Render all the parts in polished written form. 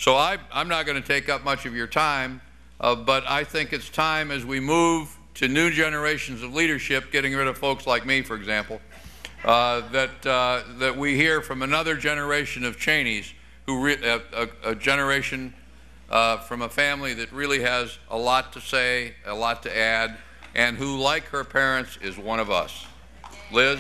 So I'm not going to take up much of your time, but I think it's time as we move to new generations of leadership, getting rid of folks like me, for example, that we hear from another generation of Cheneys, a generation from a family that really has a lot to say, a lot to add, and who, like her parents, is one of us. Liz?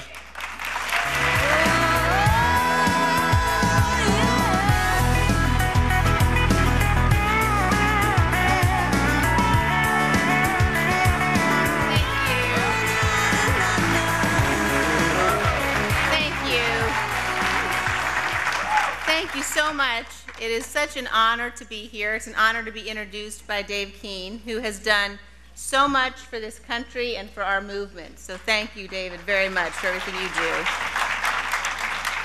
Thank you so much. It is such an honor to be here. It's an honor to be introduced by Dave KEENE, who has done so much for this country and for our movement. So thank you, David, very much for everything you do.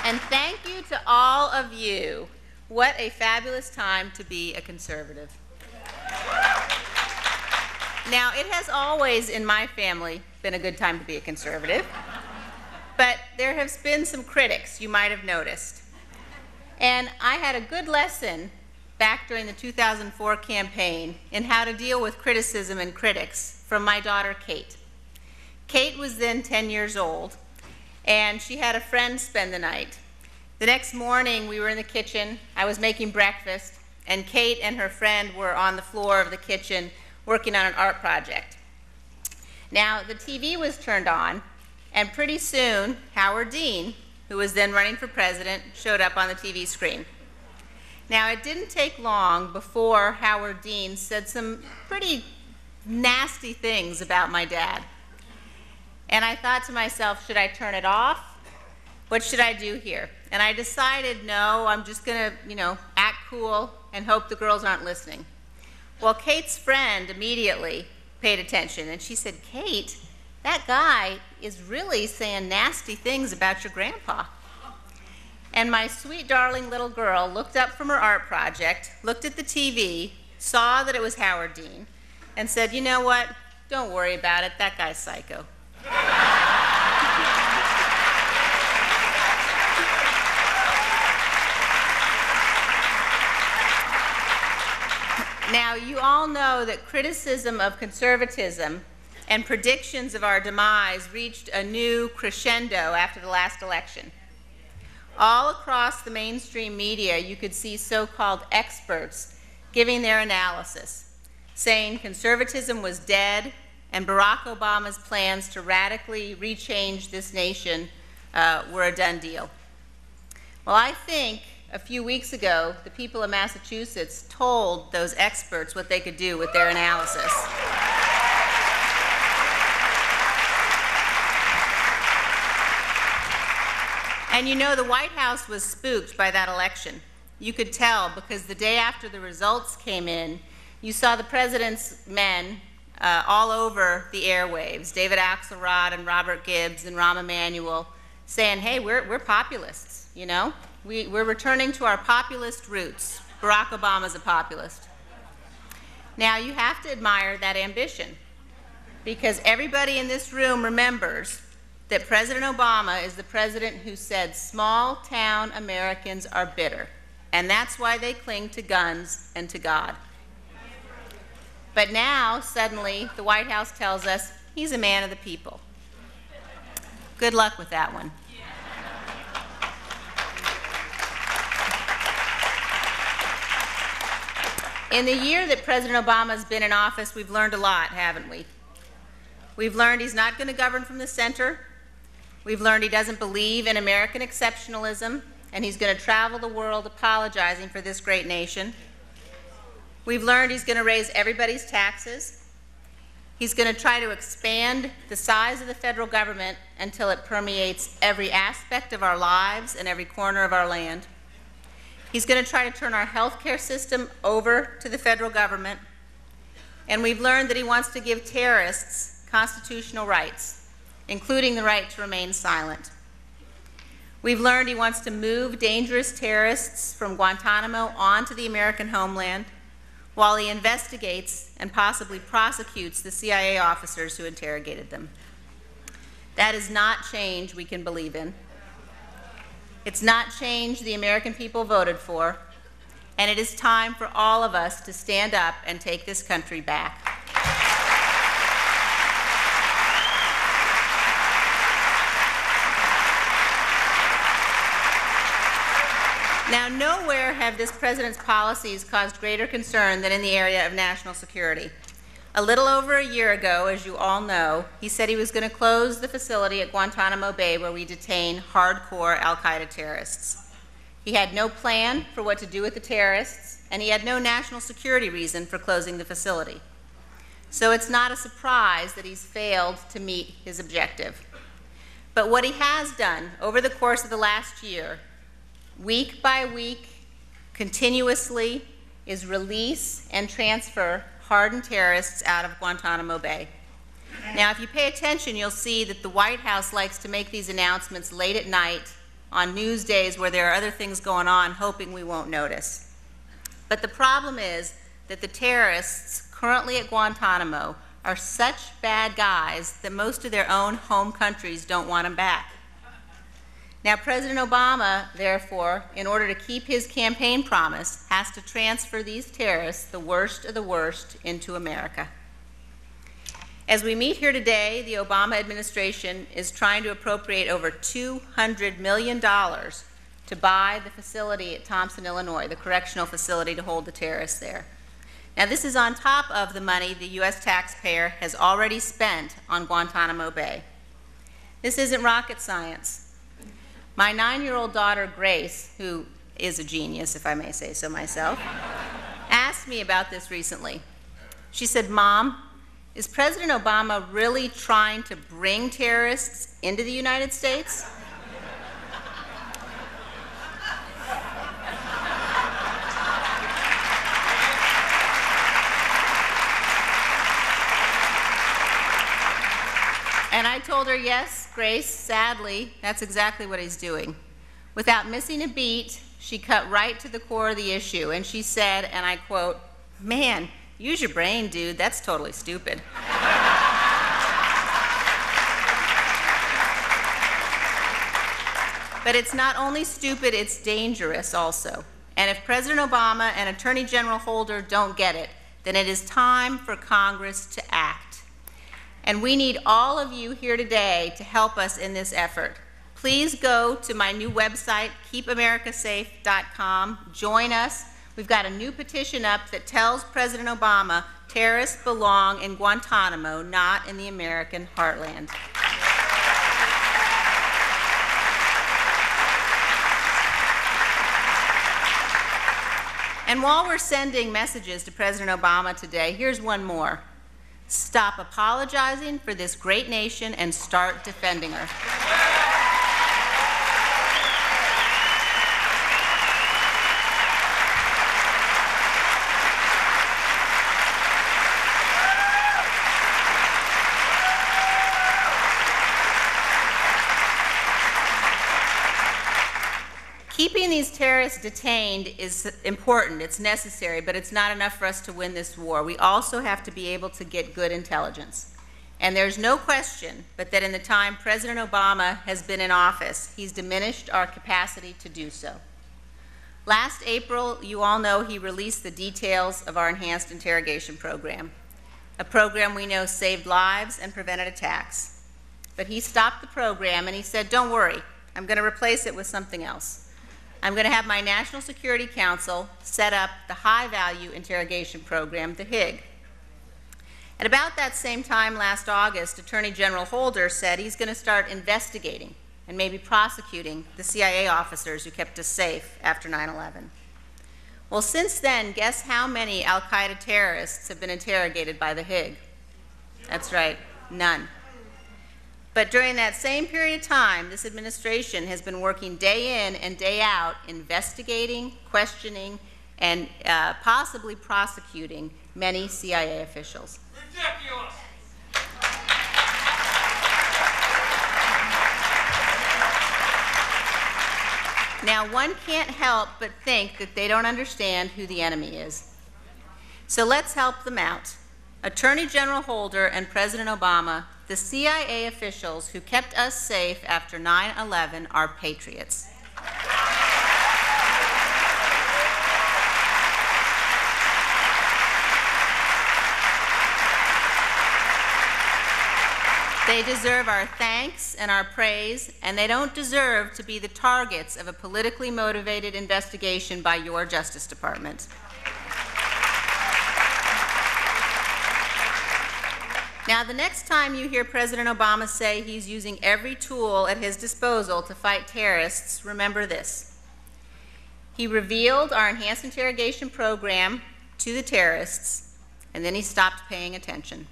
And thank you to all of you. What a fabulous time to be a conservative. Now, it has always in my family been a good time to be a conservative, but there has been some critics, you might have noticed. And I had a good lesson back during the 2004 campaign in how to deal with criticism and critics from my daughter, Kate. Kate was then 10 years old, and she had a friend spend the night. The next morning, we were in the kitchen. I was making breakfast, and Kate and her friend were on the floor of the kitchen working on an art project. Now, the TV was turned on, and pretty soon, Howard Dean, who was then running for president, showed up on the TV screen. Now, it didn't take long before Howard Dean said some pretty nasty things about my dad. And I thought to myself, should I turn it off? What should I do here? And I decided, no, I'm just gonna, act cool and hope the girls aren't listening. Well, Kate's friend immediately paid attention, and she said, Kate, that guy is really saying nasty things about your grandpa. And my sweet, darling little girl looked up from her art project, looked at the TV, saw that it was Howard Dean, and said, you know what? Don't worry about it. That guy's psycho. Now, you all know that criticism of conservatism and predictions of our demise reached a new crescendo after the last election. All across the mainstream media, you could see so-called experts giving their analysis, saying conservatism was dead and Barack Obama's plans to radically rechange this nation were a done deal. Well, I think a few weeks ago, the people of Massachusetts told those experts what they could do with their analysis. And the White House was spooked by that election. You could tell because the day after the results came in, you saw the president's men all over the airwaves, David Axelrod and Robert Gibbs and Rahm Emanuel, saying, hey, we're populists, We're returning to our populist roots. Barack Obama's a populist. Now, you have to admire that ambition because everybody in this room remembers that President Obama is the president who said small-town Americans are bitter, and that's why they cling to guns and to God. But now, suddenly, the White House tells us he's a man of the people. Good luck with that one. In the year that President Obama's been in office, we've learned a lot, haven't we? We've learned he's not going to govern from the center. We've learned he doesn't believe in American exceptionalism, and he's going to travel the world apologizing for this great nation. We've learned he's going to raise everybody's taxes. He's going to try to expand the size of the federal government until it permeates every aspect of our lives and every corner of our land. He's going to try to turn our health care system over to the federal government. And we've learned that he wants to give terrorists constitutional rights, including the right to remain silent. We've learned he wants to move dangerous terrorists from Guantanamo onto the American homeland while he investigates and possibly prosecutes the CIA officers who interrogated them. That is not change we can believe in. It's not change the American people voted for, And it is time for all of us to stand up and take this country back. Now, nowhere have this president's policies caused greater concern than in the area of national security. A little over a year ago, as you all know, he said he was going to close the facility at Guantanamo Bay where we detain hardcore al-Qaeda terrorists. He had no plan for what to do with the terrorists, and he had no national security reason for closing the facility. So it's not a surprise that he's failed to meet his objective. But what he has done over the course of the last year, week by week, continuously, is release and transfer hardened terrorists out of Guantanamo Bay. Now, if you pay attention, you'll see that the White House likes to make these announcements late at night on news days where there are other things going on, hoping we won't notice. But the problem is that the terrorists currently at Guantanamo are such bad guys that most of their own home countries don't want them back. Now, President Obama, therefore, in order to keep his campaign promise, has to transfer these terrorists, the worst of the worst, into America. As we meet here today, the Obama administration is trying to appropriate over $200 million to buy the facility at Thompson, Illinois, the correctional facility to hold the terrorists there. Now, this is on top of the money the U.S. taxpayer has already spent on Guantanamo Bay. This isn't rocket science. My 9-year-old daughter, Grace, who is a genius, if I may say so myself, asked me about this recently. She said, "Mom, is President Obama really trying to bring terrorists into the United States?" And I told her, yes, Grace, sadly, that's exactly what he's doing. Without missing a beat, she cut right to the core of the issue, and she said, and I quote, "Man, use your brain, dude, that's totally stupid." But it's not only stupid, it's dangerous also. And if President Obama and Attorney General Holder don't get it, then it is time for Congress to act. And we need all of you here today to help us in this effort. Please go to my new website, keepamericasafe.com. Join us. We've got a new petition up that tells President Obama terrorists belong in Guantanamo, not in the American heartland. And while we're sending messages to President Obama today, here's one more. Stop apologizing for this great nation and start defending her. Keeping these terrorists detained is important, it's necessary, but it's not enough for us to win this war. We also have to be able to get good intelligence. And there's no question but that in the time President Obama has been in office, he's diminished our capacity to do so. Last April, you all know he released the details of our enhanced interrogation program, a program we know saved lives and prevented attacks. But he stopped the program and he said, "Don't worry, I'm going to replace it with something else. I'm going to have my National Security Council set up the high-value interrogation program, the HIG." At about that same time last August, Attorney General Holder said he's going to start investigating and maybe prosecuting the CIA officers who kept us safe after 9/11. Well, since then, guess how many al-Qaeda terrorists have been interrogated by the HIG? That's right, none. But during that same period of time, this administration has been working day in and day out, investigating, questioning, and possibly prosecuting many CIA officials. Ridiculous! Now, one can't help but think that they don't understand who the enemy is. So let's help them out. Attorney General Holder and President Obama, the CIA officials who kept us safe after 9/11 are patriots. They deserve our thanks and our praise, and they don't deserve to be the targets of a politically motivated investigation by your Justice Department. Now, the next time you hear President Obama say he's using every tool at his disposal to fight terrorists, remember this. He revealed our enhanced interrogation program to the terrorists, and then he stopped paying attention.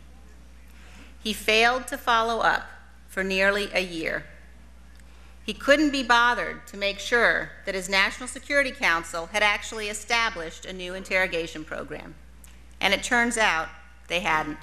He failed to follow up for nearly a year. He couldn't be bothered to make sure that his National Security Council had actually established a new interrogation program. And it turns out they hadn't.